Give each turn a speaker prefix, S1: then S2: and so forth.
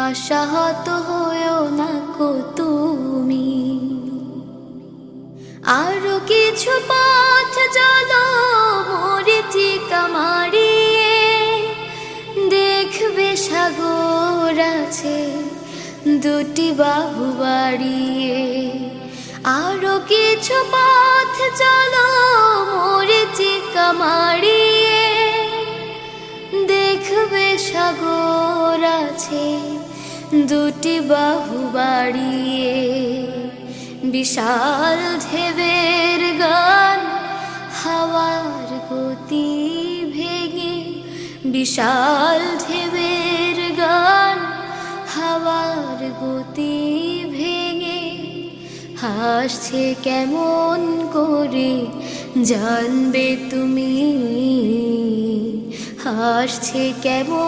S1: আশাহত হয়েও না কো তুমি। আরো কিছু পথ চলো মরীচিকা মারিয়ে, দেখবে সাগর আছে দুটি বাহু বাড়িয়ে। আরো কিছু পথ চলো মরীচিকা মারিয়ে, দেখবে সাগর আছে দুটি বাহু বাড়িয়ে। বিশাল ঢেউয়ের গান হাওয়ার গতি ভেঙে, বিশাল ঢেউয়ের গান হাওয়ার গতি ভেঙে। হাসছে কেমন করে জানবে তুমি, হাসছে কেমন